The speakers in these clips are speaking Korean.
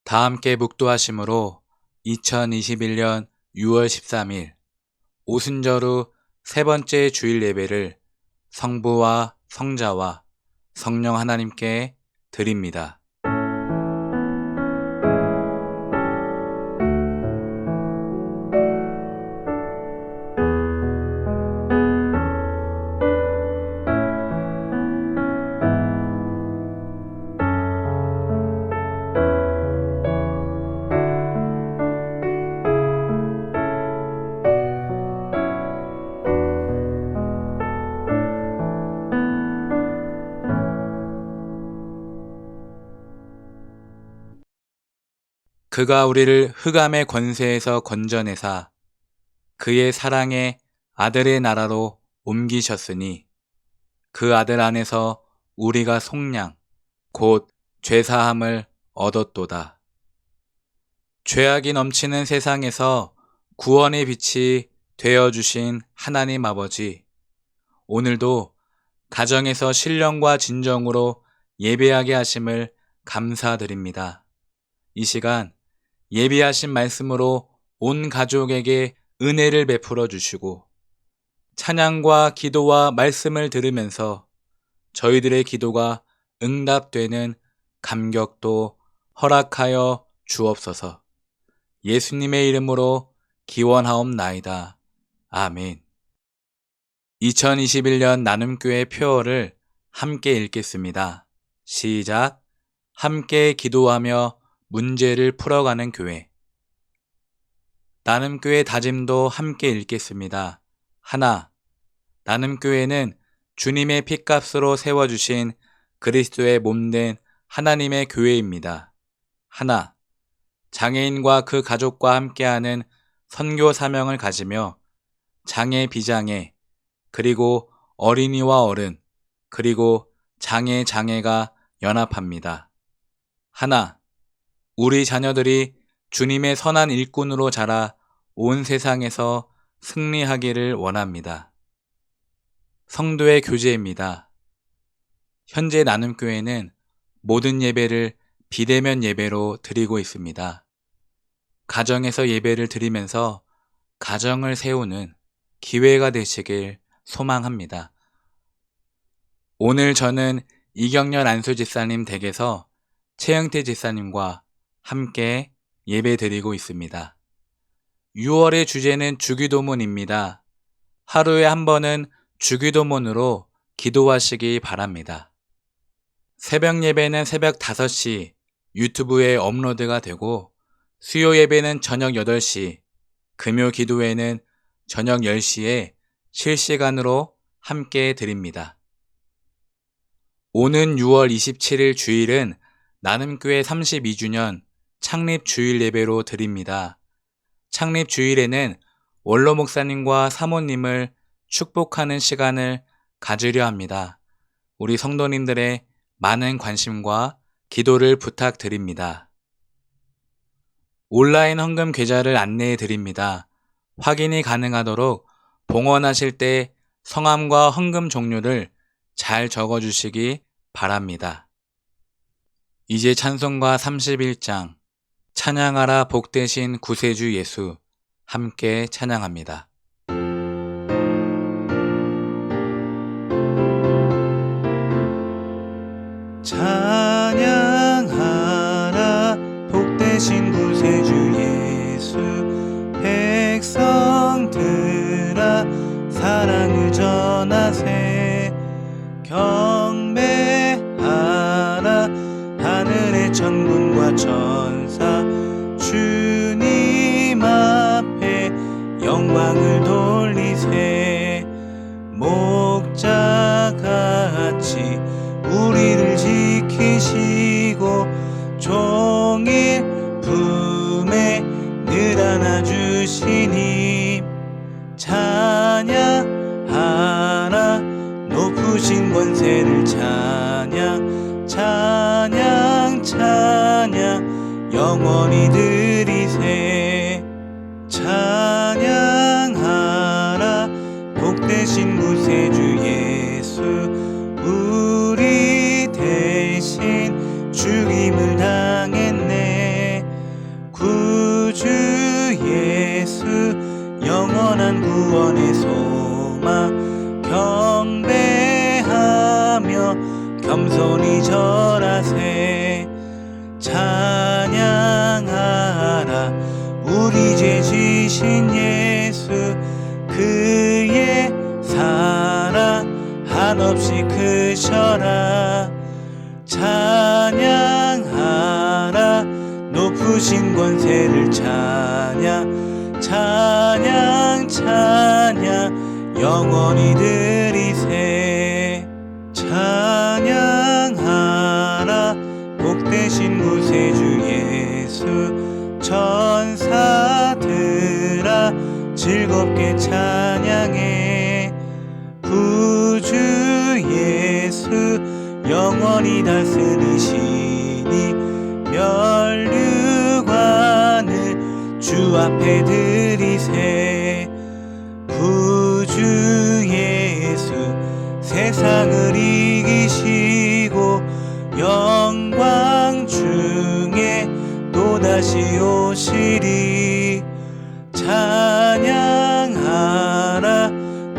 다 함께 묵도하심으로 2021년 6월 13일 오순절 후 세 번째 주일 예배를 성부와 성자와 성령 하나님께 드립니다. 그가 우리를 흑암의 권세에서 건져내사 그의 사랑의 아들의 나라로 옮기셨으니 그 아들 안에서 우리가 속량 곧 죄사함을 얻었도다. 죄악이 넘치는 세상에서 구원의 빛이 되어주신 하나님 아버지, 오늘도 가정에서 신령과 진정으로 예배하게 하심을 감사드립니다. 이 시간 예비하신 말씀으로 온 가족에게 은혜를 베풀어 주시고 찬양과 기도와 말씀을 들으면서 저희들의 기도가 응답되는 감격도 허락하여 주옵소서. 예수님의 이름으로 기원하옵나이다. 아멘. 2021년 나눔교회 표어를 함께 읽겠습니다. 시작. 함께 기도하며 문제를 풀어가는 교회. 나눔교회 다짐도 함께 읽겠습니다. 하나, 나눔교회는 주님의 핏값으로 세워주신 그리스도의 몸된 하나님의 교회입니다. 하나, 장애인과 그 가족과 함께하는 선교 사명을 가지며 장애 비장애, 그리고 어린이와 어른, 그리고 장애가 연합합니다. 하나, 우리 자녀들이 주님의 선한 일꾼으로 자라 온 세상에서 승리하기를 원합니다. 성도의 교제입니다. 현재 나눔교회는 모든 예배를 비대면 예배로 드리고 있습니다. 가정에서 예배를 드리면서 가정을 세우는 기회가 되시길 소망합니다. 오늘 저는 이경렬 안수집사님 댁에서 최영태 집사님과 함께 예배 드리고 있습니다. 6월의 주제는 주기도문입니다. 하루에 한 번은 주기도문으로 기도하시기 바랍니다. 새벽 예배는 새벽 5시 유튜브에 업로드가 되고 수요 예배는 저녁 8시, 금요 기도회는 저녁 10시에 실시간으로 함께 드립니다. 오는 6월 27일 주일은 나눔교회 32주년 창립 주일 예배로 드립니다. 창립 주일에는 원로 목사님과 사모님을 축복하는 시간을 가지려 합니다. 우리 성도님들의 많은 관심과 기도를 부탁드립니다. 온라인 헌금 계좌를 안내해 드립니다. 확인이 가능하도록 봉헌하실 때 성함과 헌금 종류를 잘 적어주시기 바랍니다. 이제 찬송가 31장 찬양하라 복되신 구세주 예수 함께 찬양합니다. 찬양하라 복되신 구세주 예수 백성들아 사랑을 전하세 경배하라 하늘의 천군과 천사 주님 앞에 영광을 돌리세 목자같이 우리를 지키시고 종일 품에 늘 안아주시니 찬양하라 높으신 권세를 찬양 영원히 드리세 찬양하라 복되신 구세주 예수 우리 대신 죽임을 당했네 영원한 구원의 소망 경배하며 겸손히 절하세. 찬양하라 우리 죄 지신 예수, 그의 사랑 한없이 크셔라. 찬양하라 높으신 권세를 찬양, 찬양 찬양 영원히 드리세. 찬양하라 복되신 구세주 예수, 천사들아 즐겁게 찬양해. 구주 예수 영원히 다스리시니 면류관을 주 앞에 드리세. 구주 예수 세상을 이기시고 영광 중에 또다시 오시리. 찬양하라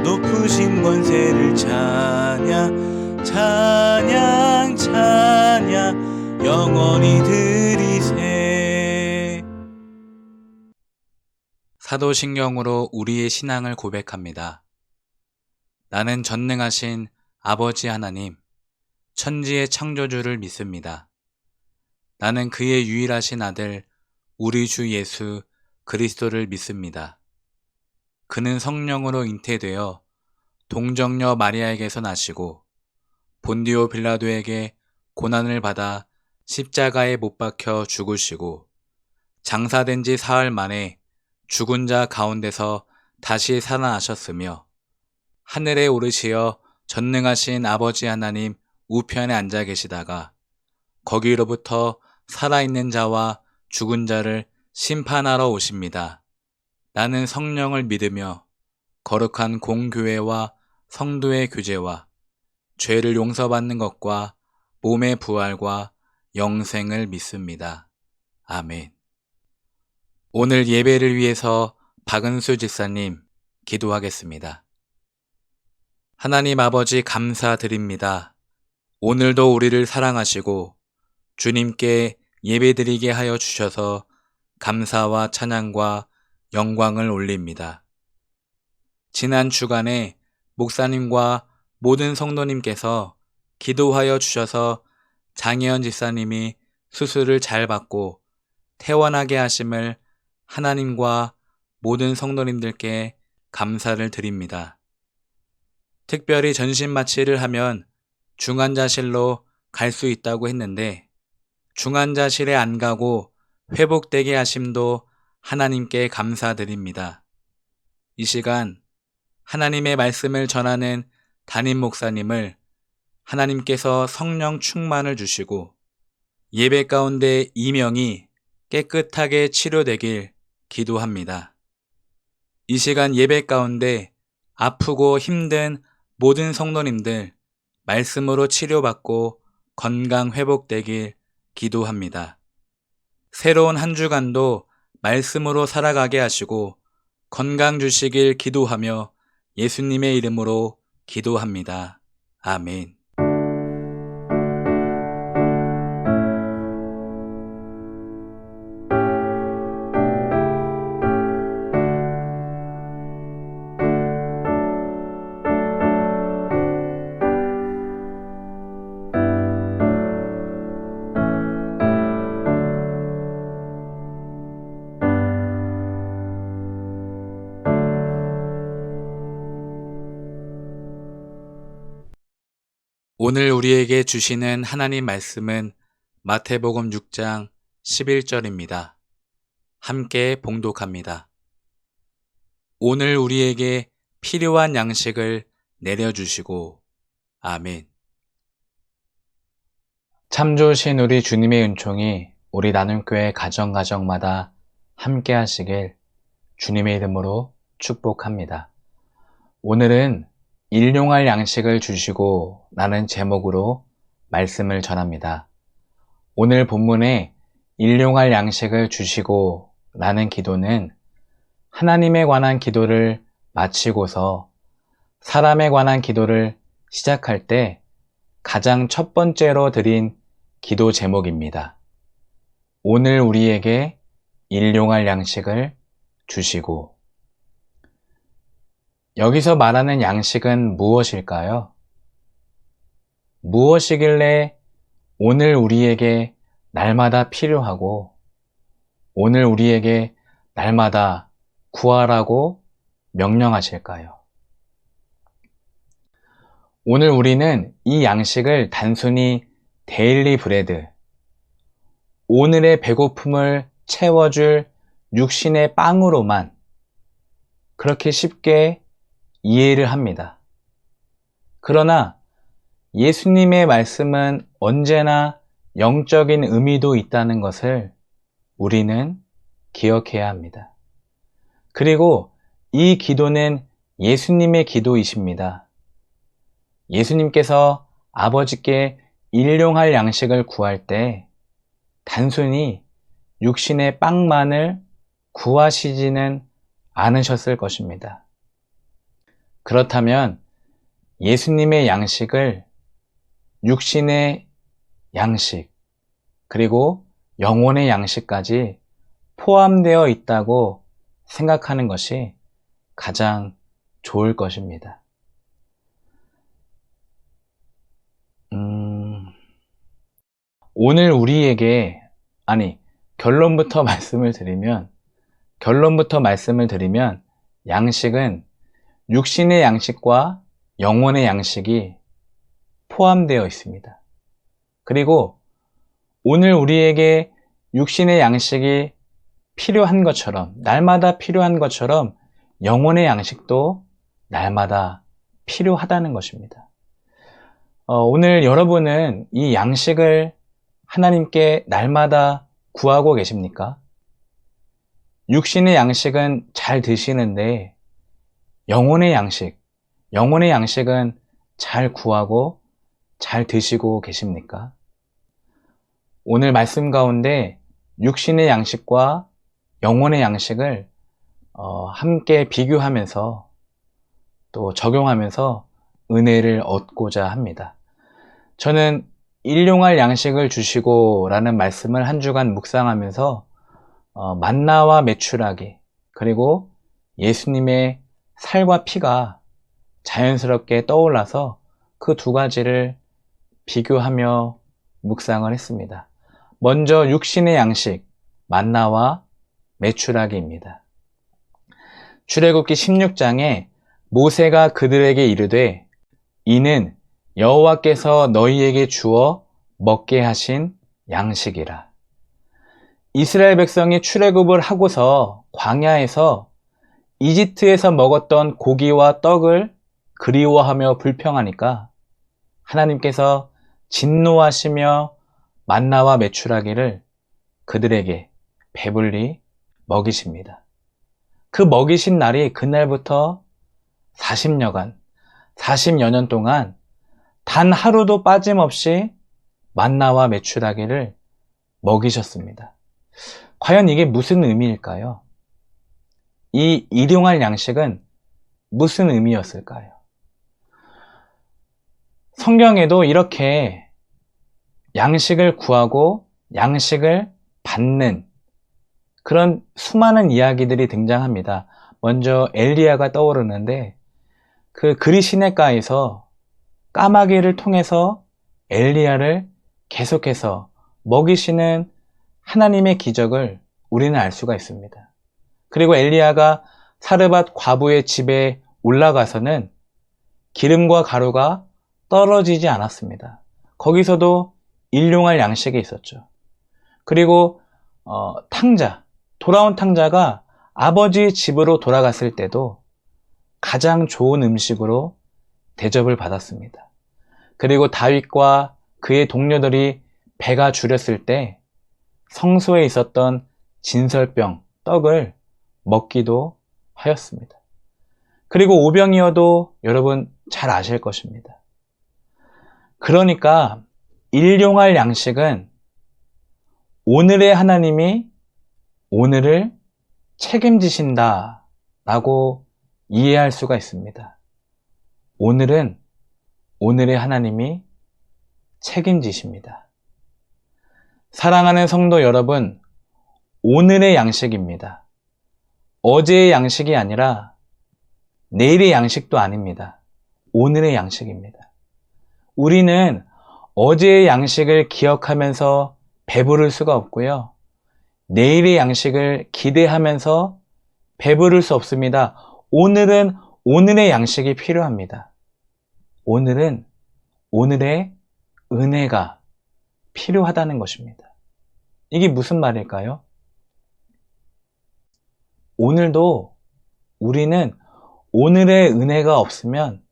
높으신 권세를 찬양, 찬양 찬양 영원히 드리세. 사도신경으로 우리의 신앙을 고백합니다. 나는 전능하신 아버지 하나님, 천지의 창조주를 믿습니다. 나는 그의 유일하신 아들, 우리 주 예수 그리스도를 믿습니다. 그는 성령으로 잉태되어 동정녀 마리아에게서 나시고 본디오 빌라도에게 고난을 받아 십자가에 못 박혀 죽으시고 장사된 지 사흘 만에 죽은 자 가운데서 다시 살아나셨으며 하늘에 오르시어 전능하신 아버지 하나님 우편에 앉아 계시다가 거기로부터 살아있는 자와 죽은 자를 심판하러 오십니다. 나는 성령을 믿으며 거룩한 공교회와 성도의 교제와 죄를 용서받는 것과 몸의 부활과 영생을 믿습니다. 아멘. 오늘 예배를 위해서 박은수 집사님 기도하겠습니다. 하나님 아버지 감사드립니다. 오늘도 우리를 사랑하시고 주님께 예배드리게 하여 주셔서 감사와 찬양과 영광을 올립니다. 지난 주간에 목사님과 모든 성도님께서 기도하여 주셔서 장혜연 집사님이 수술을 잘 받고 퇴원하게 하심을 하나님과 모든 성도님들께 감사를 드립니다. 특별히 전신 마취를 하면 중환자실로 갈 수 있다고 했는데 중환자실에 안 가고 회복되게 하심도 하나님께 감사드립니다. 이 시간 하나님의 말씀을 전하는 담임 목사님을 하나님께서 성령 충만을 주시고 예배 가운데 이명이 깨끗하게 치료되길 기도합니다. 이 시간 예배 가운데 아프고 힘든 모든 성도님들 말씀으로 치료받고 건강 회복되길 기도합니다. 새로운 한 주간도 말씀으로 살아가게 하시고 건강 주시길 기도하며 예수님의 이름으로 기도합니다. 아멘. 오늘 우리에게 주시는 하나님 말씀은 마태복음 6장 11절입니다. 함께 봉독합니다. 오늘 우리에게 필요한 양식을 내려주시고. 아멘. 참 좋으신 우리 주님의 은총이 우리 나눔교회 가정가정마다 함께 하시길 주님의 이름으로 축복합니다. 오늘은 일용할 양식을 주시고 라는 제목으로 말씀을 전합니다. 오늘 본문에 일용할 양식을 주시고 라는 기도는 하나님에 관한 기도를 마치고서 사람에 관한 기도를 시작할 때 가장 첫 번째로 드린 기도 제목입니다. 오늘 우리에게 일용할 양식을 주시고. 여기서 말하는 양식은 무엇일까요? 무엇이길래 오늘 우리에게 날마다 필요하고 오늘 우리에게 날마다 구하라고 명령하실까요? 오늘 우리는 이 양식을 단순히 데일리 브레드, 오늘의 배고픔을 채워줄 육신의 빵으로만 그렇게 쉽게 이해를 합니다. 그러나 예수님의 말씀은 언제나 영적인 의미도 있다는 것을 우리는 기억해야 합니다. 그리고 이 기도는 예수님의 기도이십니다. 예수님께서 아버지께 일용할 양식을 구할 때 단순히 육신의 빵만을 구하시지는 않으셨을 것입니다. 그렇다면 예수님의 양식을 육신의 양식, 그리고 영혼의 양식까지 포함되어 있다고 생각하는 것이 가장 좋을 것입니다. 오늘 우리에게, 결론부터 말씀을 드리면 양식은 육신의 양식과 영혼의 양식이 포함되어 있습니다. 그리고 오늘 우리에게 육신의 양식이 필요한 것처럼, 날마다 필요한 것처럼 영혼의 양식도 날마다 필요하다는 것입니다. 오늘 여러분은 이 양식을 하나님께 날마다 구하고 계십니까? 육신의 양식은 잘 드시는데 영혼의 양식은 잘 구하고 잘 드시고 계십니까? 오늘 말씀 가운데 육신의 양식과 영혼의 양식을 함께 비교하면서 또 적용하면서 은혜를 얻고자 합니다. 저는 일용할 양식을 주시고 라는 말씀을 한 주간 묵상하면서 만나와 메추라기, 그리고 예수님의 살과 피가 자연스럽게 떠올라서 그 두 가지를 비교하며 묵상을 했습니다. 먼저 육신의 양식, 만나와 메추라기입니다. 출애굽기 16장에 모세가 그들에게 이르되 이는 여호와께서 너희에게 주어 먹게 하신 양식이라. 이스라엘 백성이 출애굽을 하고서 광야에서 이집트에서 먹었던 고기와 떡을 그리워하며 불평하니까 하나님께서 진노하시며 만나와 메추라기를 그들에게 배불리 먹이십니다. 그 먹이신 날이 그날부터 40여 년 동안 단 하루도 빠짐없이 만나와 메추라기를 먹이셨습니다. 과연 이게 무슨 의미일까요? 이 일용할 양식은 무슨 의미였을까요? 성경에도 이렇게 양식을 구하고 양식을 받는 그런 수많은 이야기들이 등장합니다. 먼저 엘리야가 떠오르는데 그 그리 시냇가에서 까마귀를 통해서 엘리야를 계속해서 먹이시는 하나님의 기적을 우리는 알 수가 있습니다. 그리고 엘리야가 사르밧 과부의 집에 올라가서는 기름과 가루가 떨어지지 않았습니다. 거기서도 일용할 양식이 있었죠. 그리고 돌아온 탕자가 아버지 집으로 돌아갔을 때도 가장 좋은 음식으로 대접을 받았습니다. 그리고 다윗과 그의 동료들이 배가 줄였을 때 성소에 있었던 진설병, 떡을 먹기도 하였습니다. 그리고 오병이어도 여러분 잘 아실 것입니다. 그러니까 일용할 양식은 오늘의 하나님이 오늘을 책임지신다 라고 이해할 수가 있습니다. 오늘은 오늘의 하나님이 책임지십니다. 사랑하는 성도 여러분, 오늘의 양식입니다. 어제의 양식이 아니라 내일의 양식도 아닙니다. 오늘의 양식입니다. 우리는 어제의 양식을 기억하면서 배부를 수가 없고요. 내일의 양식을 기대하면서 배부를 수 없습니다. 오늘은 오늘의 양식이 필요합니다. 오늘은 오늘의 은혜가 필요하다는 것입니다. 이게 무슨 말일까요? 오늘도 우리는 오늘의 은혜가 없으면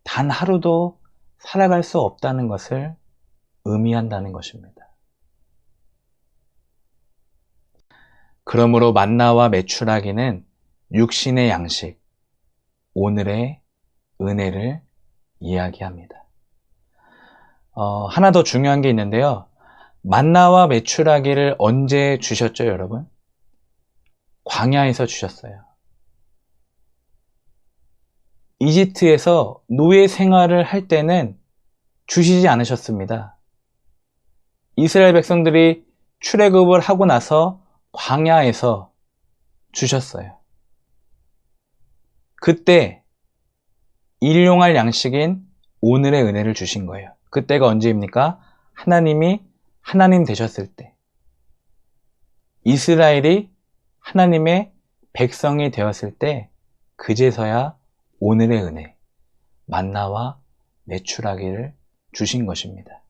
단 하루도 살아갈 수 없다는 것을 의미한다는 것입니다. 그러므로 만나와 메추라기는 육신의 양식, 오늘의 은혜를 이야기합니다. 하나 더 중요한 게 있는데요. 만나와 메추라기를 언제 주셨죠, 여러분? 광야에서 주셨어요. 이집트에서 노예 생활을 할 때는 주시지 않으셨습니다. 이스라엘 백성들이 출애굽을 하고 나서 광야에서 주셨어요. 그때 일용할 양식인 오늘의 은혜를 주신 거예요. 그때가 언제입니까? 하나님이 하나님 되셨을 때, 이스라엘이 하나님의 백성이 되었을 때, 그제서야 오늘의 은혜, 만나와 메추라기를 주신 것입니다.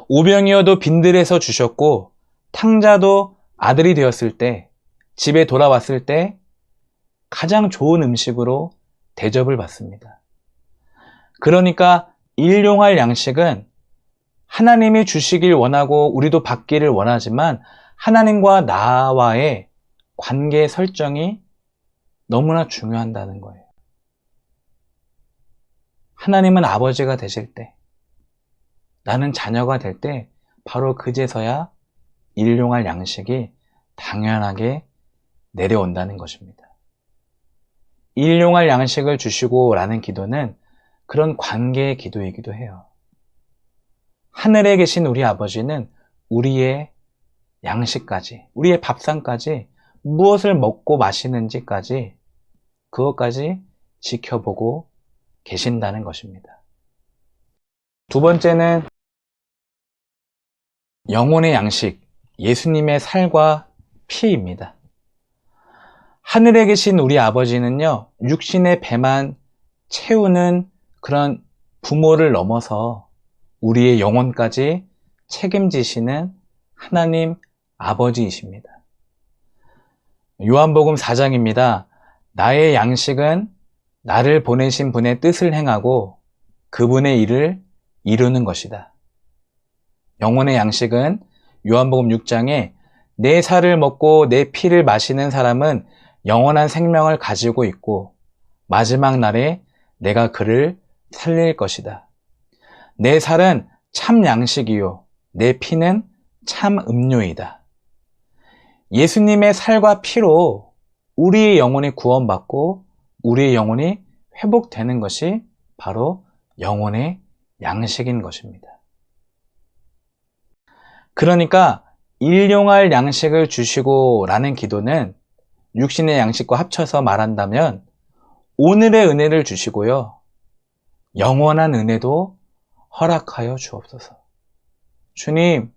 오병이어도 빈들에서 주셨고, 탕자도 아들이 되었을 때, 집에 돌아왔을 때 가장 좋은 음식으로 대접을 받습니다. 그러니까 일용할 양식은 하나님이 주시길 원하고 우리도 받기를 원하지만 하나님과 나와의 관계 설정이 너무나 중요하다는 거예요. 하나님은 아버지가 되실 때, 나는 자녀가 될 때 바로 그제서야 일용할 양식이 당연하게 내려온다는 것입니다. 일용할 양식을 주시고 라는 기도는 그런 관계의 기도이기도 해요. 하늘에 계신 우리 아버지는 우리의 양식까지, 우리의 밥상까지, 무엇을 먹고 마시는지까지, 그것까지 지켜보고 계신다는 것입니다. 두 번째는 영혼의 양식, 예수님의 살과 피입니다. 하늘에 계신 우리 아버지는요, 육신의 배만 채우는 그런 부모를 넘어서 우리의 영혼까지 책임지시는 하나님 아버지이십니다. 요한복음 4장입니다. 나의 양식은 나를 보내신 분의 뜻을 행하고 그분의 일을 이루는 것이다. 영혼의 양식은 요한복음 6장에 내 살을 먹고 내 피를 마시는 사람은 영원한 생명을 가지고 있고 마지막 날에 내가 그를 살릴 것이다. 내 살은 참 양식이요 내 피는 참 음료이다. 예수님의 살과 피로 우리의 영혼이 구원받고 우리의 영혼이 회복되는 것이 바로 영혼의 양식인 것입니다. 그러니까 일용할 양식을 주시고 라는 기도는 육신의 양식과 합쳐서 말한다면 오늘의 은혜를 주시고요. 영원한 은혜도 허락하여 주옵소서. 주님,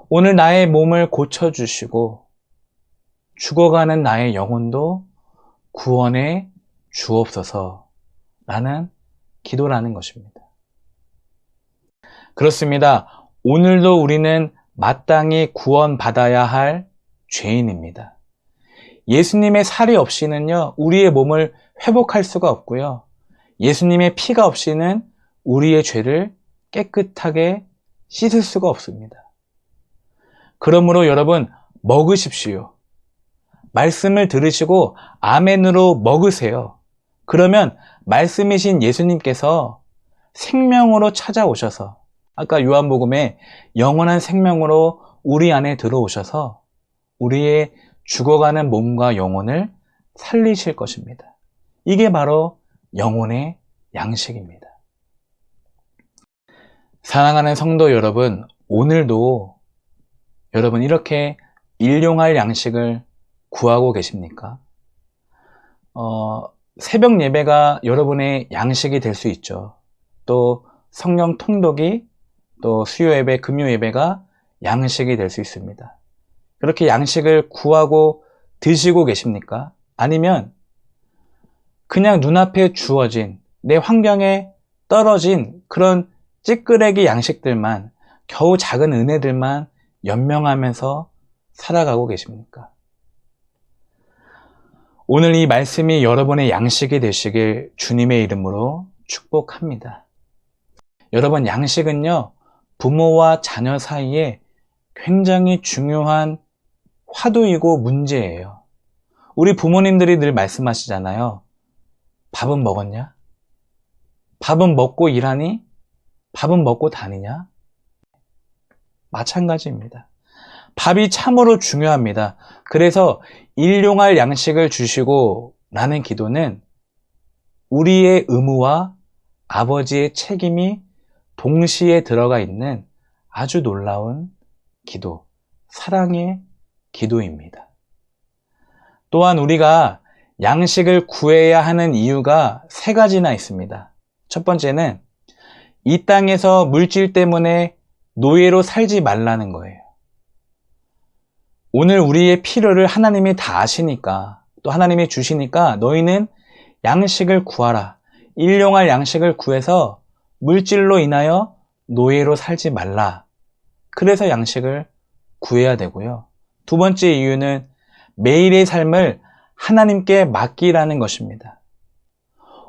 오늘 나의 몸을 고쳐주시고 죽어가는 나의 영혼도 구원해 주옵소서 라는 기도라는 것입니다. 그렇습니다. 오늘도 우리는 마땅히 구원받아야 할 죄인입니다. 예수님의 살이 없이는요, 우리의 몸을 회복할 수가 없고요. 예수님의 피가 없이는 우리의 죄를 깨끗하게 씻을 수가 없습니다. 그러므로 여러분, 먹으십시오. 말씀을 들으시고 아멘으로 먹으세요. 그러면 말씀이신 예수님께서 생명으로 찾아오셔서 아까 요한복음에 영원한 생명으로 우리 안에 들어오셔서 우리의 죽어가는 몸과 영혼을 살리실 것입니다. 이게 바로 영혼의 양식입니다. 사랑하는 성도 여러분, 오늘도 여러분 이렇게 일용할 양식을 구하고 계십니까? 새벽 예배가 여러분의 양식이 될 수 있죠. 또 성령 통독이, 또 수요 예배, 금요 예배가 양식이 될 수 있습니다. 그렇게 양식을 구하고 드시고 계십니까? 아니면 그냥 눈앞에 주어진, 내 환경에 떨어진 그런 찌끄레기 양식들만, 겨우 작은 은혜들만 연명하면서 살아가고 계십니까? 오늘 이 말씀이 여러분의 양식이 되시길 주님의 이름으로 축복합니다. 여러분, 양식은요, 부모와 자녀 사이에 굉장히 중요한 화두이고 문제예요. 우리 부모님들이 늘 말씀하시잖아요. 밥은 먹었냐? 밥은 먹고 일하니? 밥은 먹고 다니냐? 마찬가지입니다. 밥이 참으로 중요합니다. 그래서 일용할 양식을 주시고 라는 기도는 우리의 의무와 아버지의 책임이 동시에 들어가 있는 아주 놀라운 기도, 사랑의 기도입니다. 또한 우리가 양식을 구해야 하는 이유가 세 가지나 있습니다. 첫 번째는 이 땅에서 물질 때문에 노예로 살지 말라는 거예요. 오늘 우리의 필요를 하나님이 다 아시니까, 또 하나님이 주시니까 너희는 양식을 구하라. 일용할 양식을 구해서 물질로 인하여 노예로 살지 말라. 그래서 양식을 구해야 되고요. 두 번째 이유는 매일의 삶을 하나님께 맡기라는 것입니다.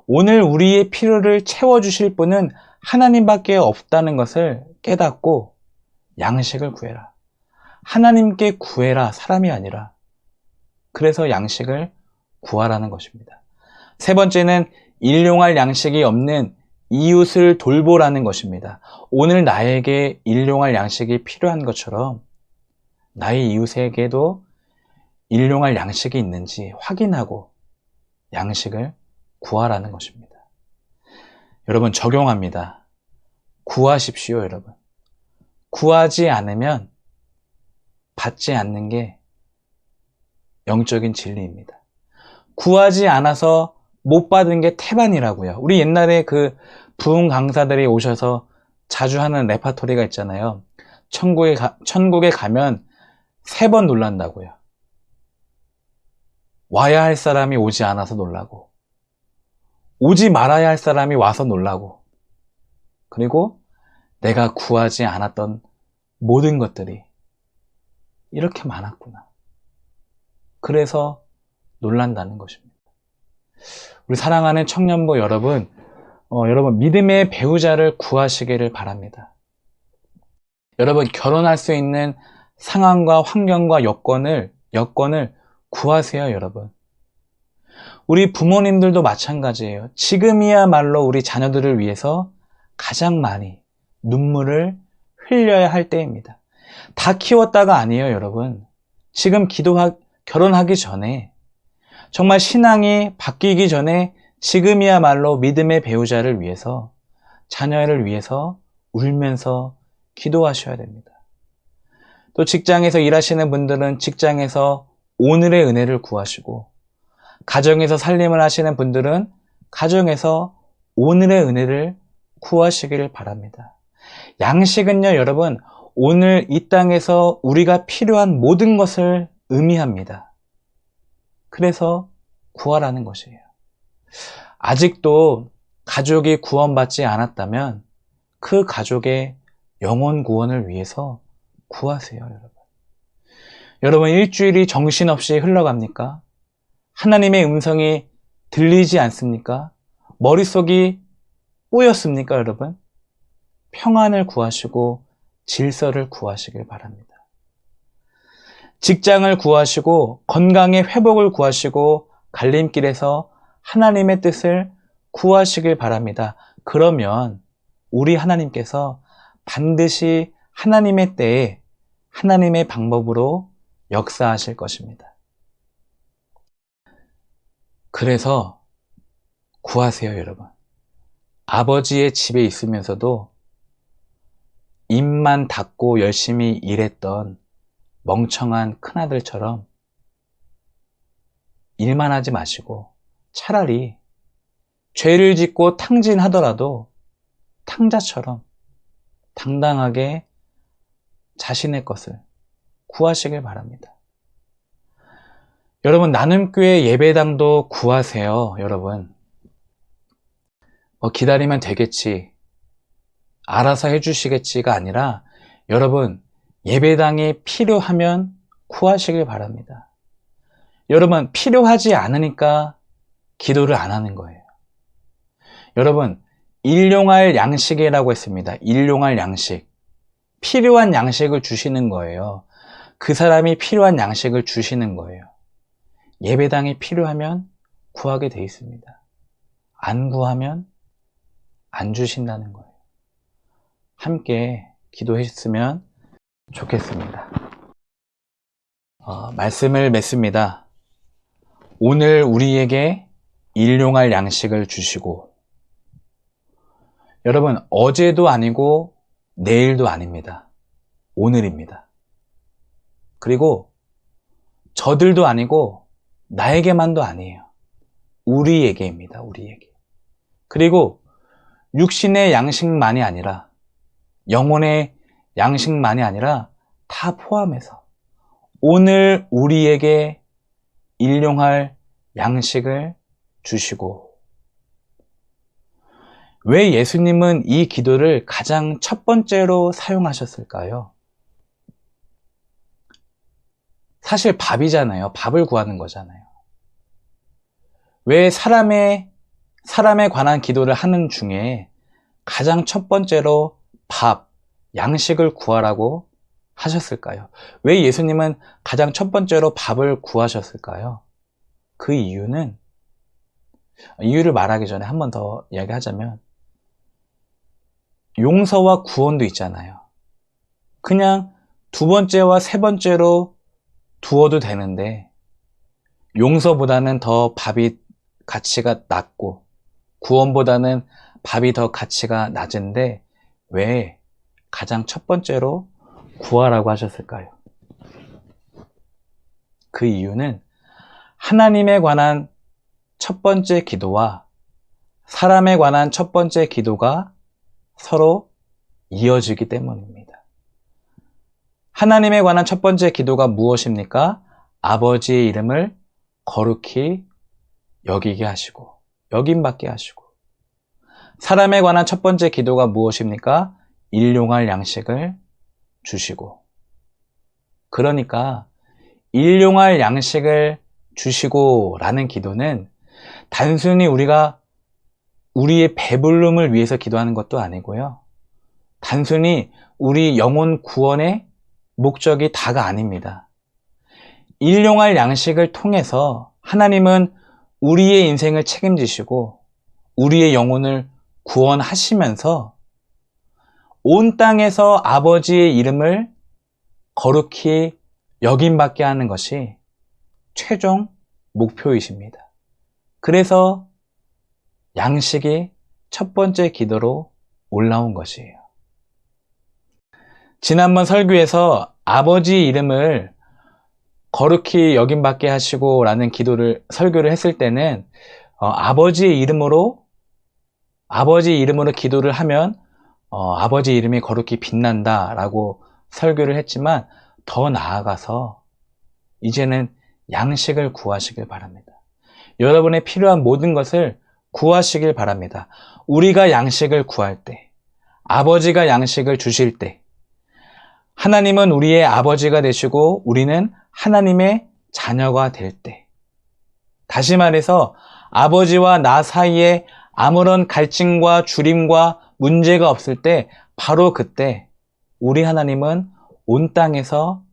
오늘 우리의 필요를 채워주실 분은 하나님밖에 없다는 것을 깨닫고 양식을 구해라. 하나님께 구해라, 사람이 아니라. 그래서 양식을 구하라는 것입니다. 세 번째는 일용할 양식이 없는 이웃을 돌보라는 것입니다. 오늘 나에게 일용할 양식이 필요한 것처럼 나의 이웃에게도 일용할 양식이 있는지 확인하고 양식을 구하라는 것입니다. 여러분, 적용합니다. 구하십시오, 여러분. 구하지 않으면 받지 않는 게 영적인 진리입니다. 구하지 않아서 못 받은 게 태반이라고요. 우리 옛날에 그 부흥 강사들이 오셔서 자주 하는 레파토리가 있잖아요. 천국에 가면 3번 놀란다고요. 와야 할 사람이 오지 않아서 놀라고, 오지 말아야 할 사람이 와서 놀라고, 그리고 내가 구하지 않았던 모든 것들이 이렇게 많았구나. 그래서 놀란다는 것입니다. 우리 사랑하는 청년부 여러분, 여러분 믿음의 배우자를 구하시기를 바랍니다. 여러분, 결혼할 수 있는 상황과 환경과 여건을 구하세요, 여러분. 우리 부모님들도 마찬가지예요. 지금이야말로 우리 자녀들을 위해서 가장 많이 눈물을 흘려야 할 때입니다. 다 키웠다가 아니에요, 여러분. 지금 결혼하기 전에, 정말 신앙이 바뀌기 전에 지금이야말로 믿음의 배우자를 위해서, 자녀를 위해서 울면서 기도하셔야 됩니다. 또 직장에서 일하시는 분들은 직장에서 오늘의 은혜를 구하시고, 가정에서 살림을 하시는 분들은 가정에서 오늘의 은혜를 구하시기를 바랍니다. 양식은요, 여러분, 오늘 이 땅에서 우리가 필요한 모든 것을 의미합니다. 그래서 구하라는 것이에요. 아직도 가족이 구원받지 않았다면 그 가족의 영혼 구원을 위해서 구하세요, 여러분. 여러분, 일주일이 정신없이 흘러갑니까? 하나님의 음성이 들리지 않습니까? 머릿속이 뿌였습니까, 여러분? 평안을 구하시고 질서를 구하시길 바랍니다. 직장을 구하시고 건강의 회복을 구하시고 갈림길에서 하나님의 뜻을 구하시길 바랍니다. 그러면 우리 하나님께서 반드시 하나님의 때에 하나님의 방법으로 역사하실 것입니다. 그래서 구하세요, 여러분. 아버지의 집에 있으면서도 입만 닫고 열심히 일했던 멍청한 큰아들처럼 일만 하지 마시고 차라리 죄를 짓고 탕진하더라도 탕자처럼 당당하게 자신의 것을 구하시길 바랍니다. 여러분, 나눔교회 예배당도 구하세요. 여러분, 기다리면 되겠지, 알아서 해주시겠지가 아니라 여러분, 예배당이 필요하면 구하시길 바랍니다. 여러분, 필요하지 않으니까 기도를 안 하는 거예요. 여러분, 일용할 양식이라고 했습니다. 일용할 양식. 필요한 양식을 주시는 거예요. 그 사람이 필요한 양식을 주시는 거예요. 예배당이 필요하면 구하게 돼 있습니다. 안 구하면 안 주신다는 거예요. 함께 기도했으면 좋겠습니다. 말씀을 맺습니다. 오늘 우리에게 일용할 양식을 주시고, 여러분, 어제도 아니고 내일도 아닙니다. 오늘입니다. 그리고 저들도 아니고 나에게만도 아니에요. 우리에게입니다. 우리에게. 그리고 육신의 양식만이 아니라, 영혼의 양식만이 아니라 다 포함해서 오늘 우리에게 일용할 양식을 주시고, 왜 예수님은 이 기도를 가장 첫 번째로 사용하셨을까요? 사실 밥이잖아요. 밥을 구하는 거잖아요. 왜 사람에 관한 기도를 하는 중에 가장 첫 번째로 밥, 양식을 구하라고 하셨을까요? 왜 예수님은 가장 첫 번째로 밥을 구하셨을까요? 그 이유는, 이유를 말하기 전에 한 번 더 이야기하자면, 용서와 구원도 있잖아요. 그냥 두 번째와 세 번째로 두어도 되는데, 용서보다는 더 밥이 가치가 낮고 구원보다는 밥이 더 가치가 낮은데 왜 가장 첫 번째로 구하라고 하셨을까요? 그 이유는 하나님에 관한 첫 번째 기도와 사람에 관한 첫 번째 기도가 서로 이어지기 때문입니다. 하나님에 관한 첫 번째 기도가 무엇입니까? 아버지의 이름을 거룩히 여기게 하시고 여김받게 하시고, 사람에 관한 첫 번째 기도가 무엇입니까? 일용할 양식을 주시고. 그러니까 일용할 양식을 주시고 라는 기도는 단순히 우리가 우리의 배부름을 위해서 기도하는 것도 아니고요, 단순히 우리 영혼 구원의 목적이 다가 아닙니다. 일용할 양식을 통해서 하나님은 우리의 인생을 책임지시고 우리의 영혼을 구원하시면서 온 땅에서 아버지의 이름을 거룩히 여김받게 하는 것이 최종 목표이십니다. 그래서 양식이 첫 번째 기도로 올라온 것이에요. 지난번 설교에서 아버지의 이름을 거룩히 여김받게 하시고 라는 설교를 했을 때는 아버지의 이름으로 기도를 하면 아버지 이름이 거룩히 빛난다 라고 설교를 했지만, 더 나아가서 이제는 양식을 구하시길 바랍니다. 여러분의 필요한 모든 것을 구하시길 바랍니다. 우리가 양식을 구할 때, 아버지가 양식을 주실 때, 하나님은 우리의 아버지가 되시고 우리는 하나님의 자녀가 될 때, 다시 말해서 아버지와 나 사이에 아무런 갈증과 주림과 문제가 없을 때, 바로 그때 우리 하나님은 온 땅에서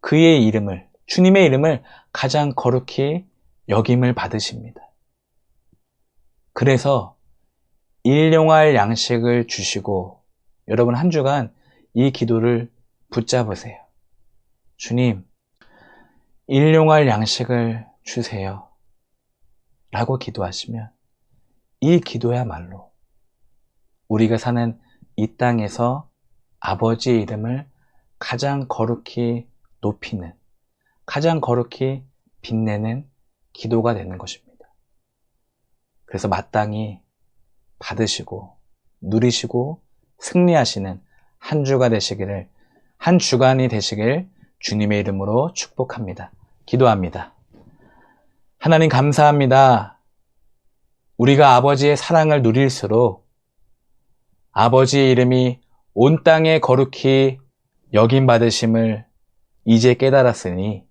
그의 이름을, 주님의 이름을 가장 거룩히 여김을 받으십니다. 그래서 일용할 양식을 주시고, 여러분 한 주간 이 기도를 붙잡으세요. 주님, 일용할 양식을 주세요 라고 기도하시면 이 기도야말로 우리가 사는 이 땅에서 아버지의 이름을 가장 거룩히 높이는, 가장 거룩히 빛내는 기도가 되는 것입니다. 그래서 마땅히 받으시고 누리시고 승리하시는 한 주가 되시기를, 한 주간이 되시길 주님의 이름으로 축복합니다. 기도합니다. 하나님 감사합니다. 우리가 아버지의 사랑을 누릴수록 아버지의 이름이 온 땅에 거룩히 여김받으심을 이제 깨달았으니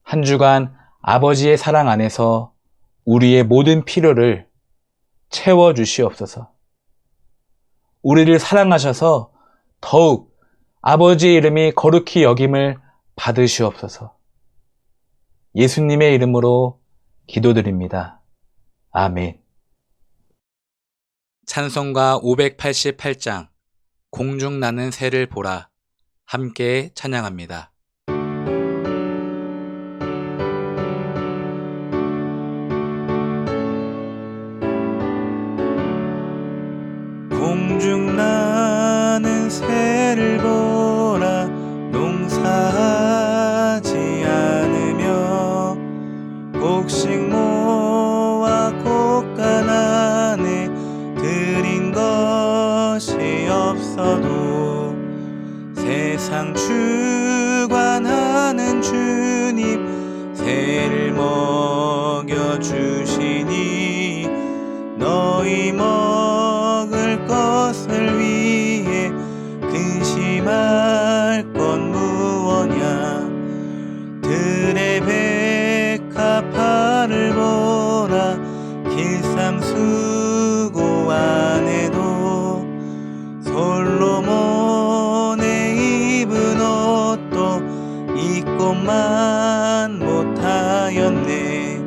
한 주간 아버지의 사랑 안에서 우리의 모든 필요를 채워주시옵소서. 우리를 사랑하셔서 더욱 아버지의 이름이 거룩히 여김을 받으시옵소서. 예수님의 이름으로 기도드립니다. 아멘. 찬송가 588장 공중 나는 새를 보라 함께 찬양합니다. 공중 나는 새를 보라 농사하지 않으며 곡식 모아 곡간 안에 들인 것이 없어도 세상 주관하는 주님 새를 먹여주시니 너희 먹을 것을 위해 근심할 건 무엇냐 들의 백합화를 보라 길쌈수고 안에도 솔로몬의 입은 옷도 입고만 못하였네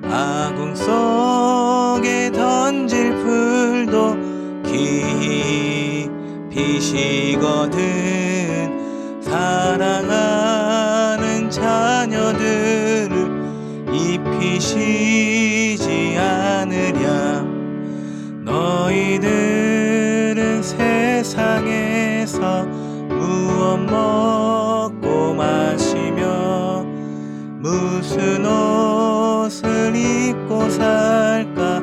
아궁 속에 던질 풀도 깊이시거든 사랑하는 자녀들을 입히시지 않으랴 너희들은 세상에서 무엇 먹고 마시며 무슨 옷을 입고 살까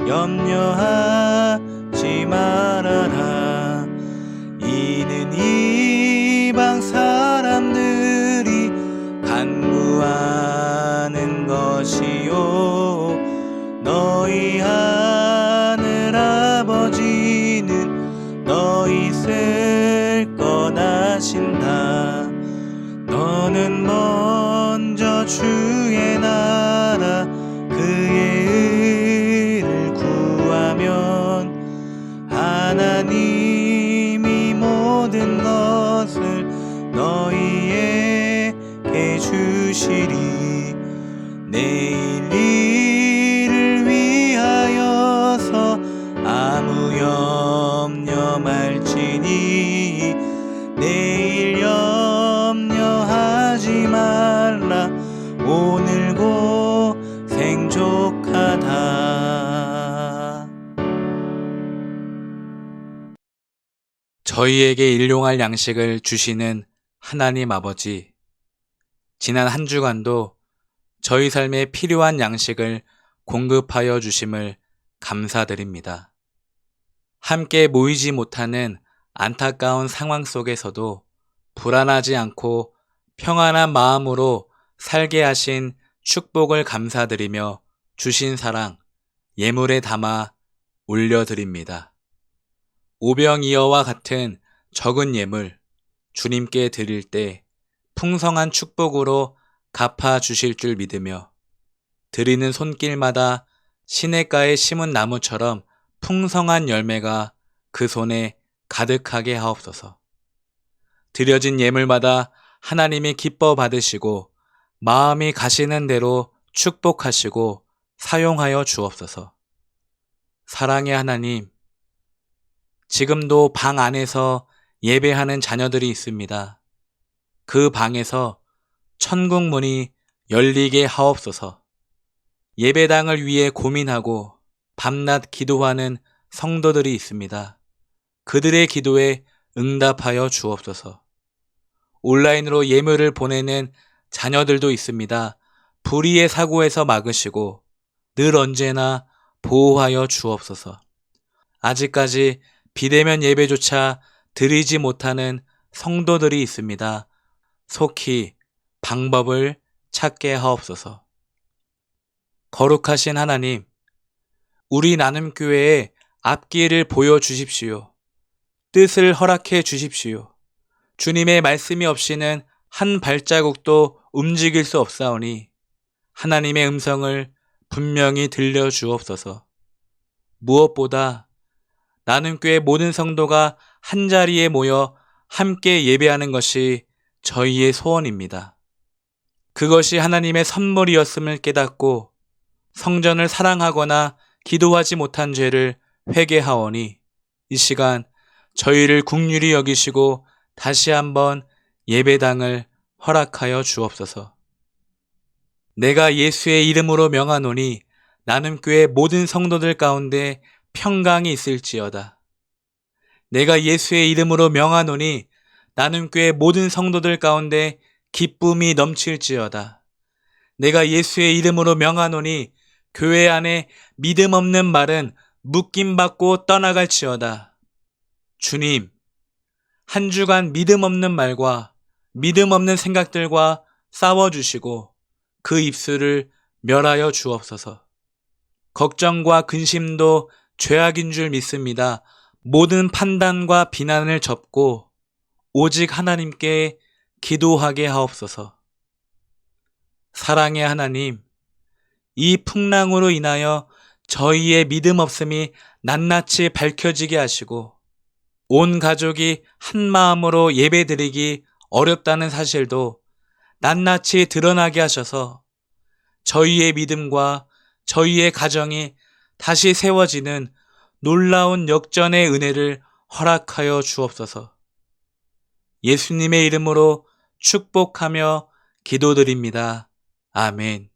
염려하지 말아라 이는 이방 사람들이 간구하는 것이요 너희 하늘 아버지는 너희 쓸 것 아신다 너는 먼저 주의 나라 그의 의를 구하면 하나님이 모든 것을 너희에게 주시리 내일 일을 위하여서 아무 염려 말지니 내일 염려하지 말라 오늘 고생 족하다. 저희에게 일용할 양식을 주시는 하나님 아버지, 지난 한 주간도 저희 삶에 필요한 양식을 공급하여 주심을 감사드립니다. 함께 모이지 못하는 안타까운 상황 속에서도 불안하지 않고 평안한 마음으로 살게 하신 축복을 감사드리며 주신 사랑 예물에 담아 올려드립니다. 오병이어와 같은 적은 예물 주님께 드릴 때 풍성한 축복으로 갚아 주실 줄 믿으며 드리는 손길마다 시냇가에 심은 나무처럼 풍성한 열매가 그 손에 가득하게 하옵소서. 드려진 예물마다 하나님이 기뻐 받으시고 마음이 가시는 대로 축복하시고 사용하여 주옵소서. 사랑의 하나님, 지금도 방 안에서 예배하는 자녀들이 있습니다. 그 방에서 천국 문이 열리게 하옵소서. 예배당을 위해 고민하고 밤낮 기도하는 성도들이 있습니다. 그들의 기도에 응답하여 주옵소서. 온라인으로 예물을 보내는 자녀들도 있습니다. 불의의 사고에서 막으시고 늘 언제나 보호하여 주옵소서. 아직까지 비대면 예배조차 드리지 못하는 성도들이 있습니다. 속히 방법을 찾게 하옵소서. 거룩하신 하나님, 우리 나눔교회에 앞길을 보여주십시오. 뜻을 허락해 주십시오. 주님의 말씀이 없이는 한 발자국도 움직일 수 없사오니 하나님의 음성을 분명히 들려주옵소서. 무엇보다 나눔교회 모든 성도가 한자리에 모여 함께 예배하는 것이 저희의 소원입니다. 그것이 하나님의 선물이었음을 깨닫고 성전을 사랑하거나 기도하지 못한 죄를 회개하오니 이 시간 저희를 긍휼히 여기시고 다시 한번 예배당을 허락하여 주옵소서. 내가 예수의 이름으로 명하노니 나눔교회 모든 성도들 가운데 평강이 있을지어다. 내가 예수의 이름으로 명하노니 나눔교회 모든 성도들 가운데 기쁨이 넘칠지어다. 내가 예수의 이름으로 명하노니 교회 안에 믿음 없는 말은 묶임받고 떠나갈지어다. 주님, 한 주간 믿음 없는 말과 믿음 없는 생각들과 싸워주시고 그 입술을 멸하여 주옵소서. 걱정과 근심도 죄악인 줄 믿습니다. 모든 판단과 비난을 접고 오직 하나님께 기도하게 하옵소서. 사랑의 하나님, 이 풍랑으로 인하여 저희의 믿음 없음이 낱낱이 밝혀지게 하시고 온 가족이 한 마음으로 예배드리기 어렵다는 사실도 낱낱이 드러나게 하셔서 저희의 믿음과 저희의 가정이 다시 세워지는 놀라운 역전의 은혜를 허락하여 주옵소서. 예수님의 이름으로 축복하며 기도드립니다. 아멘.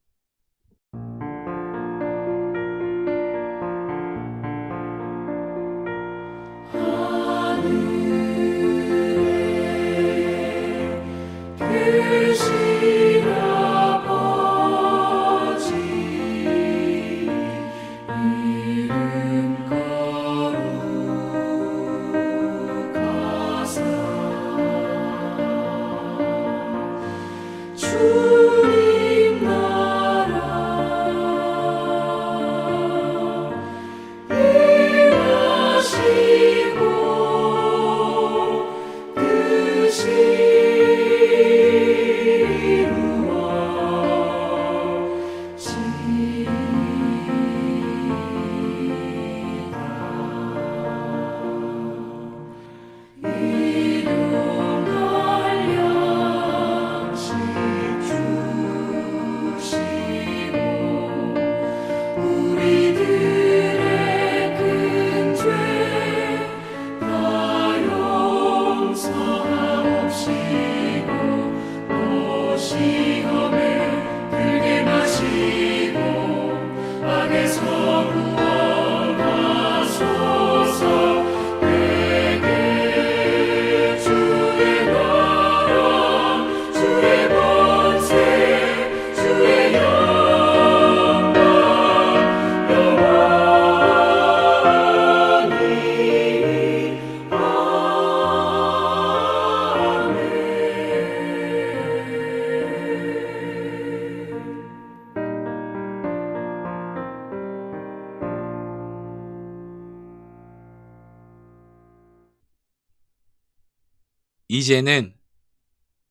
이제는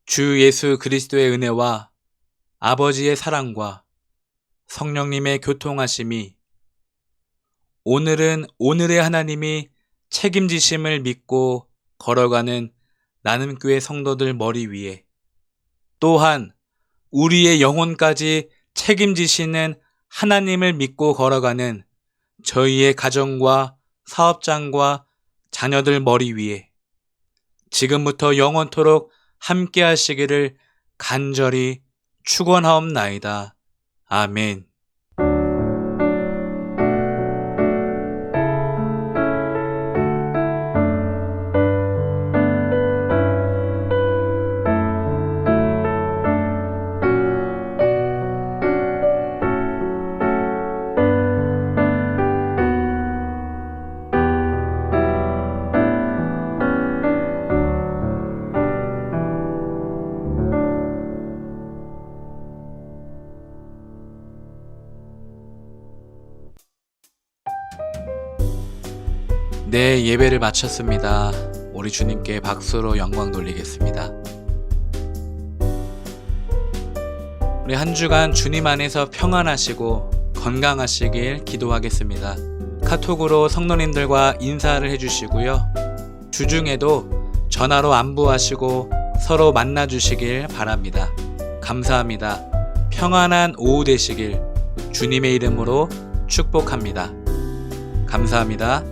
주 예수 그리스도의 은혜와 아버지의 사랑과 성령님의 교통하심이 오늘은 오늘의 하나님이 책임지심을 믿고 걸어가는 나눔교회 성도들 머리 위에 또한 우리의 영혼까지 책임지시는 하나님을 믿고 걸어가는 저희의 가정과 사업장과 자녀들 머리 위에 지금부터 영원토록 함께 하시기를 간절히 축원하옵나이다. 아멘. 네, 예배를 마쳤습니다. 우리 주님께 박수로 영광 돌리겠습니다. 우리 한 주간 주님 안에서 평안하시고 건강하시길 기도하겠습니다. 카톡으로 성도님들과 인사를 해주시고요. 주중에도 전화로 안부하시고 서로 만나주시길 바랍니다. 감사합니다. 평안한 오후 되시길 주님의 이름으로 축복합니다. 감사합니다.